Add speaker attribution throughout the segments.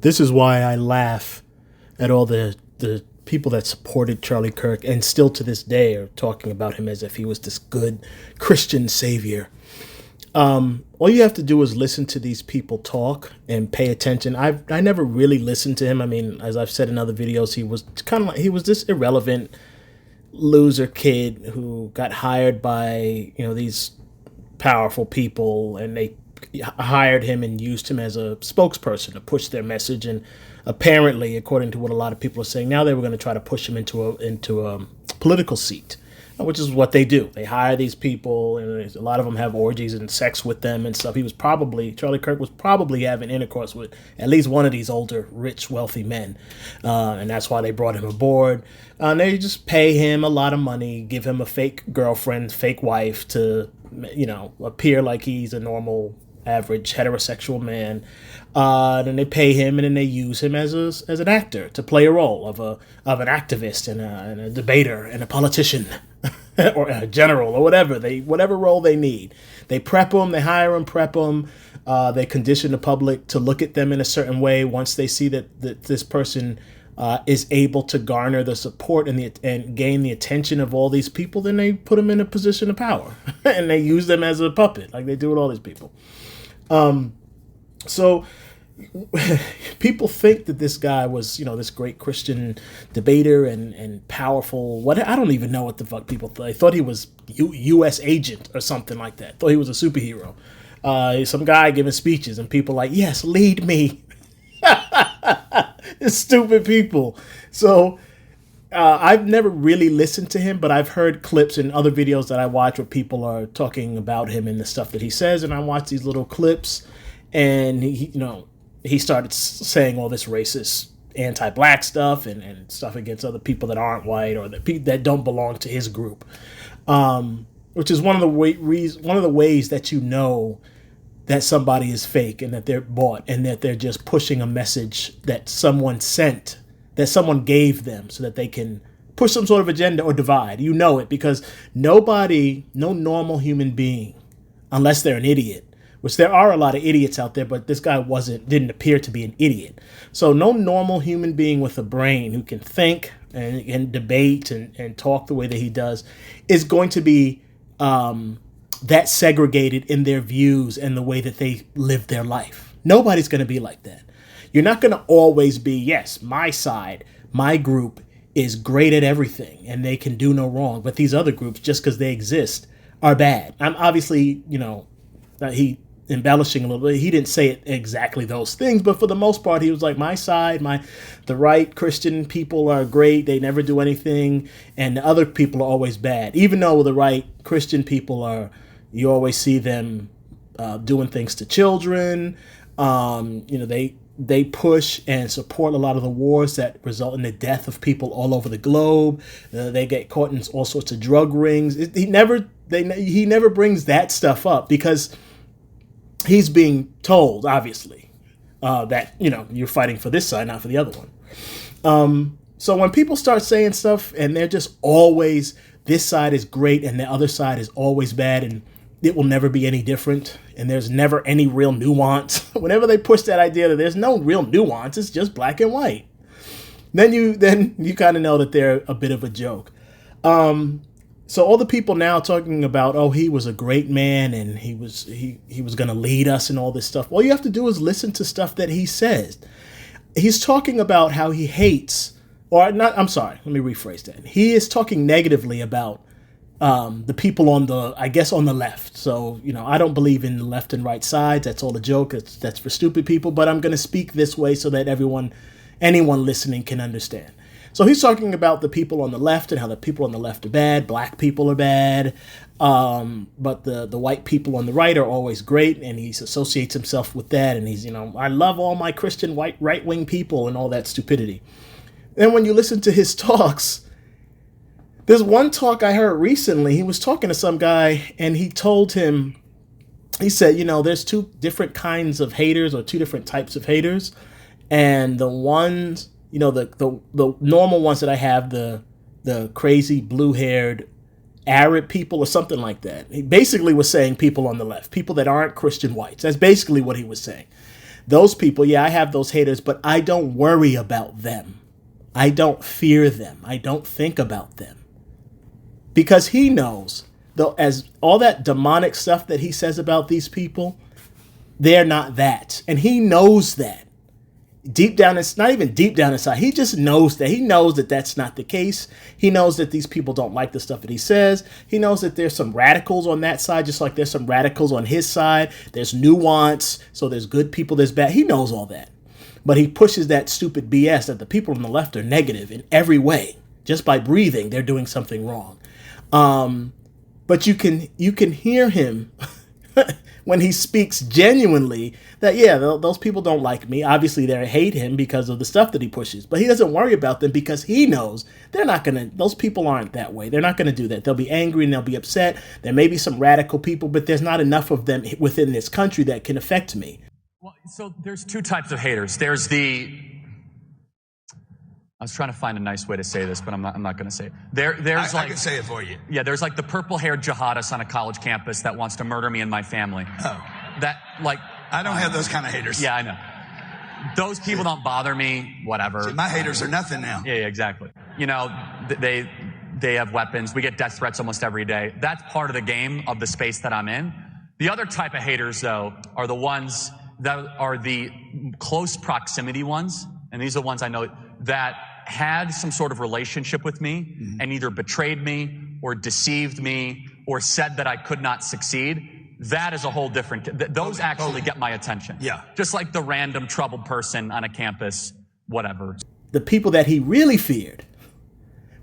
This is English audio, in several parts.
Speaker 1: This is why I laugh at all the people that supported Charlie Kirk and still to this day are talking about him as if he was this good Christian savior. All you have to do is listen to these people talk and pay attention. I never really listened to him. I mean, as I've said in other videos, he was kind of like, he was this irrelevant loser kid who got hired by, these powerful people, and they hired him and used him as a spokesperson to push their message. And apparently, according to what a lot of people are saying now, they were going to try to push him into a political seat, which is what they do. They hire these people, and a lot of them have orgies and sex with them and stuff. Charlie Kirk was probably having intercourse with at least one of these older, rich, wealthy men. And that's why they brought him aboard. And they just pay him a lot of money, give him a fake girlfriend, fake wife to, appear like he's a normal, average, heterosexual man. Then they pay him, and then they use him as an actor to play a role of an activist and a debater and a politician or a general or whatever role they need. They prep them, they hire them, prep them. They condition the public to look at them in a certain way. Once they see that this person is able to garner the support and gain the attention of all these people, then they put them in a position of power and they use them as a puppet, like they do with all these people. So people think that this guy was, this great Christian debater and powerful. I don't even know what the fuck people thought. They thought he was U.S. agent or something like that. Thought he was a superhero. Some guy giving speeches, and people like, yes, lead me. It's stupid people. So I've never really listened to him, but I've heard clips in other videos that I watch where people are talking about him and the stuff that he says, and I watch these little clips, and he started saying all this racist, anti-black stuff and stuff against other people that aren't white or that don't belong to his group, which is one of the ways that you know that somebody is fake and that they're bought and that they're just pushing a message that someone sent, that someone gave them so that they can push some sort of agenda or divide. You know it because no normal human being, unless they're an idiot, which there are a lot of idiots out there, but this guy didn't appear to be an idiot. So no normal human being with a brain who can think and debate and talk the way that he does is going to be that segregated in their views and the way that they live their life. Nobody's going to be like that. You're not going to always be, yes, my side, my group is great at everything and they can do no wrong. But these other groups, just because they exist, are bad. I'm obviously, he embellishing a little bit. He didn't say it exactly those things, but for the most part, he was like, my side, the right Christian people are great. They never do anything. And the other people are always bad. Even though the right Christian people you always see them doing things to children. They push and support a lot of the wars that result in the death of people all over the globe. They get caught in all sorts of drug rings. He never brings that stuff up because he's being told, obviously, that, you're fighting for this side, not for the other one. So when people start saying stuff and they're just always, this side is great and the other side is always bad and it will never be any different and there's never any real nuance. Whenever they push that idea that there's no real nuance, it's just black and white, then you kind of know that they're a bit of a joke. So all the people now talking about, oh, he was a great man and he was going to lead us and all this stuff. All you have to do is listen to stuff that he says. He's talking about how he hates, or not, I'm sorry, let me rephrase that. He is talking negatively about the people on the left. So, I don't believe in the left and right sides. That's all a joke. That's for stupid people. But I'm going to speak this way so that anyone listening can understand. So he's talking about the people on the left and how the people on the left are bad. Black people are bad. But the white people on the right are always great. And he associates himself with that. And he's, I love all my Christian white right-wing people and all that stupidity. And when you listen to his talks, there's one talk I heard recently. He was talking to some guy and he said, there's two different kinds of haters or two different types of haters. And the ones, the normal ones that I have, the crazy blue-haired Arab people or something like that. He basically was saying people on the left, people that aren't Christian whites. That's basically what he was saying. Those people, yeah, I have those haters, but I don't worry about them. I don't fear them. I don't think about them. Because he knows, though, as all that demonic stuff that he says about these people, they're not that. And he knows that. Deep down, it's not even deep down inside. He just knows that. He knows that that's not the case. He knows that these people don't like the stuff that he says. He knows that there's some radicals on that side, just like there's some radicals on his side. There's nuance. So there's good people, there's bad. He knows all that. But he pushes that stupid BS that the people on the left are negative in every way. Just by breathing, they're doing something wrong. But you can hear him when he speaks genuinely that, yeah, those people don't like me. Obviously, they hate him because of the stuff that he pushes. But he doesn't worry about them because he knows they're not going to, those people aren't that way. They're not going to do that. They'll be angry and they'll be upset. There may be some radical people, but there's not enough of them within this country that can affect me.
Speaker 2: Well, so there's two types of haters. There's I was trying to find a nice way to say this, but I'm not going to say it.
Speaker 3: I can say it for you.
Speaker 2: Yeah, there's like the purple-haired jihadist on a college campus that wants to murder me and my family.
Speaker 3: Oh.
Speaker 2: That, like...
Speaker 3: I don't have those kind of haters.
Speaker 2: Yeah, I know. Those people don't bother me, whatever.
Speaker 3: See, my haters are nothing now.
Speaker 2: Yeah, exactly. You know, they have weapons. We get death threats almost every day. That's part of the game of the space that I'm in. The other type of haters, though, are the ones that are the close proximity ones. And these are the ones I know that had some sort of relationship with me and either betrayed me or deceived me or said that I could not succeed. That is a whole different... Those actually get my attention.
Speaker 3: Yeah.
Speaker 2: Just like the random troubled person on a campus, whatever.
Speaker 1: The people that he really feared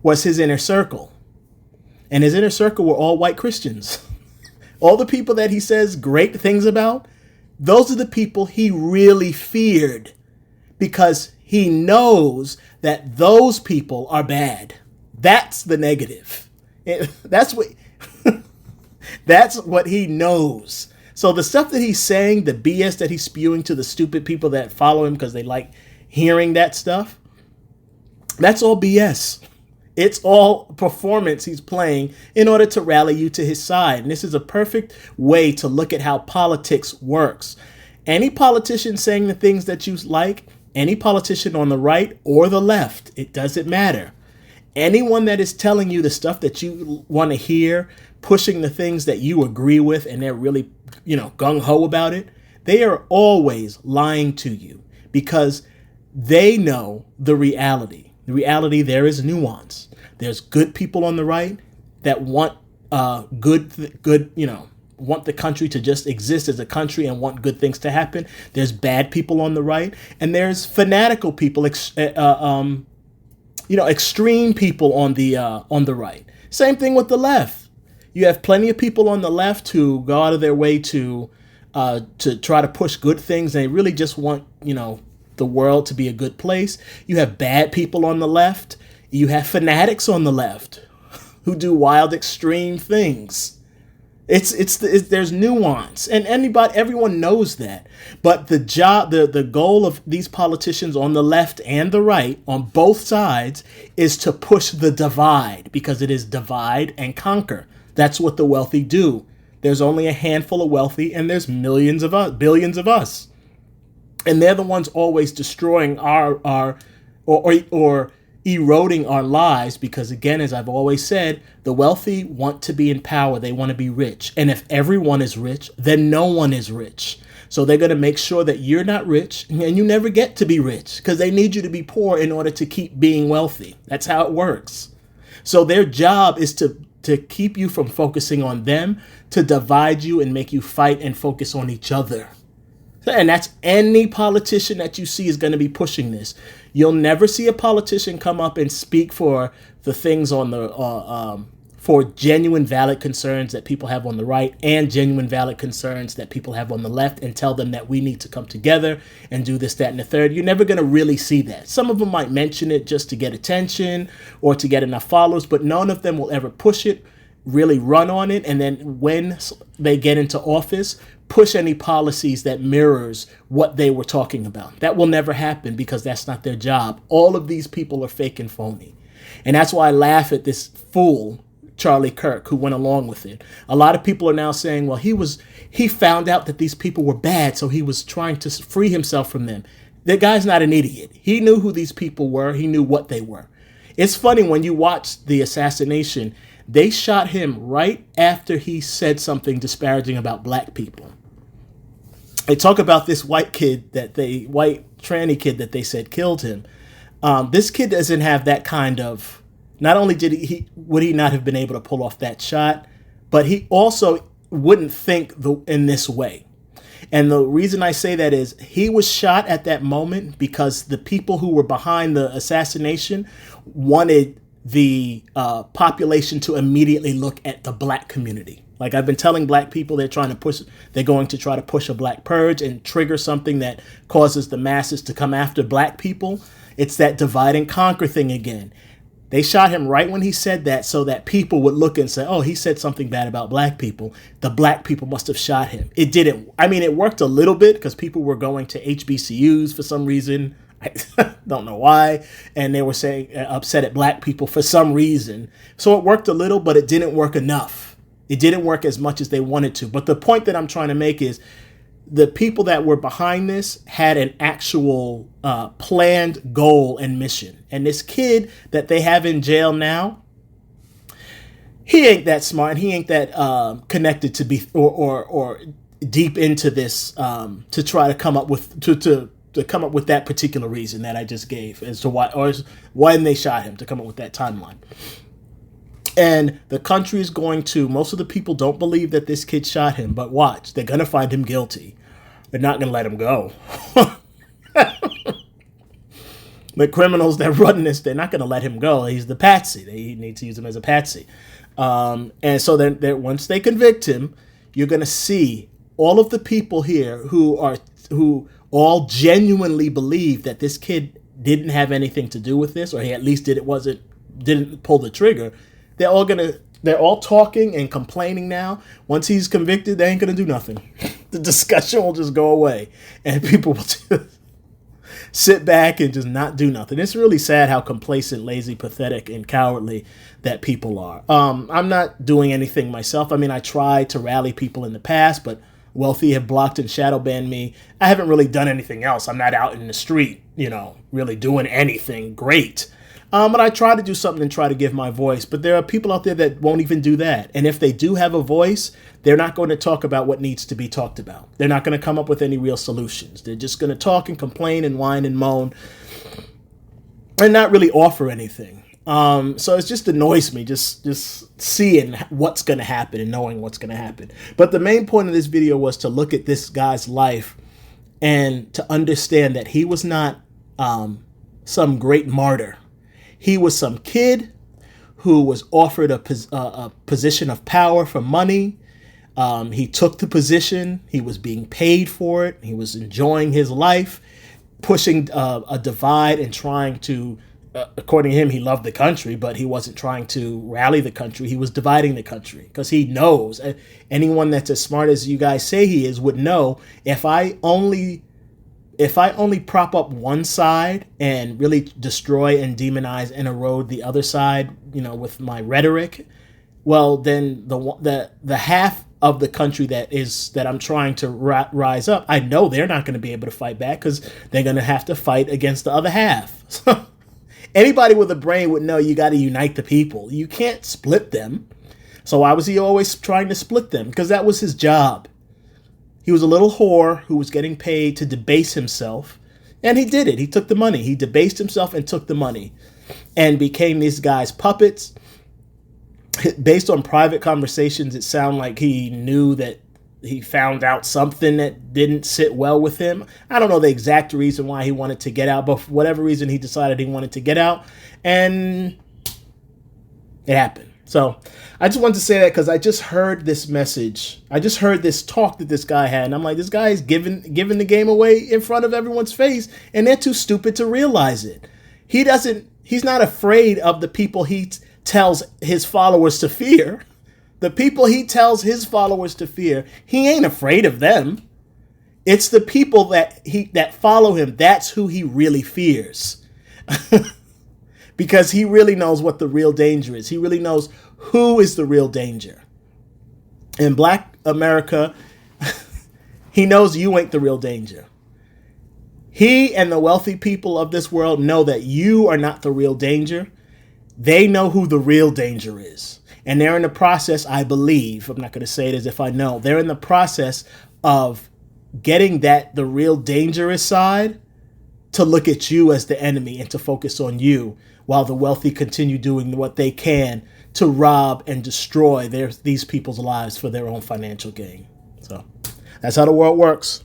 Speaker 1: was his inner circle. And his inner circle were all white Christians. All the people that he says great things about, those are the people he really feared because he knows that those people are bad. That's the negative. That's what he knows. So the stuff that he's saying, the BS that he's spewing to the stupid people that follow him because they like hearing that stuff, that's all BS. It's all performance he's playing in order to rally you to his side. And this is a perfect way to look at how politics works. Any politician saying the things that you like, any politician on the right or the left, it doesn't matter. Anyone that is telling you the stuff that you want to hear, pushing the things that you agree with, and they're really, gung-ho about it, they are always lying to you because they know the reality. The reality, there is nuance. There's good people on the right that want want the country to just exist as a country and want good things to happen. There's bad people on the right, and there's fanatical people, extreme people on the right. Same thing with the left. You have plenty of people on the left who go out of their way to try to push good things. They really just want, the world to be a good place. You have bad people on the left. You have fanatics on the left who do wild, extreme things. There's nuance, and everyone knows that. But the goal of these politicians on the left and the right, on both sides, is to push the divide because it is divide and conquer. That's what the wealthy do. There's only a handful of wealthy, and there's millions of us, billions of us, and they're the ones always destroying our eroding our lives because, again, as I've always said, the wealthy want to be in power. They want to be rich. And if everyone is rich, then no one is rich. So they're going to make sure that you're not rich and you never get to be rich because they need you to be poor in order to keep being wealthy. That's how it works. So their job is to keep you from focusing on them, to divide you and make you fight and focus on each other. And that's any politician that you see is going to be pushing this. You'll never see a politician come up and speak for the things on the for genuine valid concerns that people have on the right and genuine valid concerns that people have on the left and tell them that we need to come together and do this, that, and the third. You're never going to really see that. Some of them might mention it just to get attention or to get enough followers, but none of them will ever push it, really run on it, and then when they get into office, push any policies that mirrors what they were talking about. That will never happen because that's not their job. All of these people are fake and phony. And that's why I laugh at this fool Charlie Kirk, who went along with it. A lot of people are now saying, well, he found out that these people were bad, so he was trying to free himself from them. The guy's not an idiot. He knew who these people were. He knew what they were. It's funny when you watch the assassination, they shot him right after he said something disparaging about black people. They talk about this white tranny kid that they said killed him. This kid doesn't have that kind of, not only would he not have been able to pull off that shot, but he also wouldn't think in this way. And the reason I say that is he was shot at that moment because the people who were behind the assassination wanted the population to immediately look at the black community. Like I've been telling black people, they're going to try to push a black purge and trigger something that causes the masses to come after black people. It's that divide and conquer thing again. They shot him right when he said that so that people would look and say, oh, he said something bad about black people. The black people must have shot him. It didn't. I mean, it worked a little bit because people were going to HBCUs for some reason. I don't know why. And they were saying upset at black people for some reason. So it worked a little, but it didn't work enough. It didn't work as much as they wanted to. But the point that I'm trying to make is the people that were behind this had an actual planned goal and mission. And this kid that they have in jail now, he ain't that smart. He ain't that connected to be or deep into this to try to come up with to come up with that particular reason that I just gave as to why they shot him, to come up with that timeline. And the country is most of the people don't believe that this kid shot him, but watch, they're going to find him guilty. They're not going to let him go. The criminals that run this, they're not going to let him go. He's the patsy. They need to use him as a patsy. And so then once they convict him, you're going to see all of the people here who all genuinely believe that this kid didn't have anything to do with this, or he at least didn't pull the trigger. They're all talking and complaining now. Once he's convicted, they ain't going to do nothing. The discussion will just go away and people will just sit back and just not do nothing. It's really sad how complacent, lazy, pathetic, and cowardly that people are. I'm not doing anything myself. I mean, I tried to rally people in the past, but Wealthy have blocked and shadow banned me. I haven't really done anything else. I'm not out in the street, really doing anything great. But I try to do something and try to give my voice. But there are people out there that won't even do that. And if they do have a voice, they're not going to talk about what needs to be talked about. They're not going to come up with any real solutions. They're just going to talk and complain and whine and moan and not really offer anything. So it just annoys me just seeing what's going to happen and knowing what's going to happen. But the main point of this video was to look at this guy's life and to understand that he was not some great martyr. He was some kid who was offered a position of power for money. He took the position. He was being paid for it. He was enjoying his life, pushing a divide and trying to, according to him, he loved the country, but he wasn't trying to rally the country. He was dividing the country because he knows, anyone that's as smart as you guys say he is would know, if I only prop up one side and really destroy and demonize and erode the other side, with my rhetoric, well, then the half of the country that I'm trying to rise up, I know they're not going to be able to fight back because they're going to have to fight against the other half. So anybody with a brain would know you got to unite the people. You can't split them. So why was he always trying to split them? Because that was his job. He was a little whore who was getting paid to debase himself. And he did it. He took the money. He debased himself and took the money and became these guys' puppets. Based on private conversations, it sounded like he knew that he found out something that didn't sit well with him. I don't know the exact reason why he wanted to get out, but for whatever reason, he decided he wanted to get out. And it happened. So I just wanted to say that because I just heard this message. I just heard this talk that this guy had. And I'm like, this guy is giving the game away in front of everyone's face. And they're too stupid to realize it. He's not afraid of the people he tells his followers to fear. The people he tells his followers to fear, he ain't afraid of them. It's the people that follow him. That's who he really fears. Because he really knows what the real danger is. He really knows who is the real danger. In Black America, he knows you ain't the real danger. He and the wealthy people of this world know that you are not the real danger. They know who the real danger is. And they're in the process, I believe, I'm not going to say it as if I know, they're in the process of getting the real dangerous side to look at you as the enemy and to focus on you, while the wealthy continue doing what they can to rob and destroy these people's lives for their own financial gain. So that's how the world works.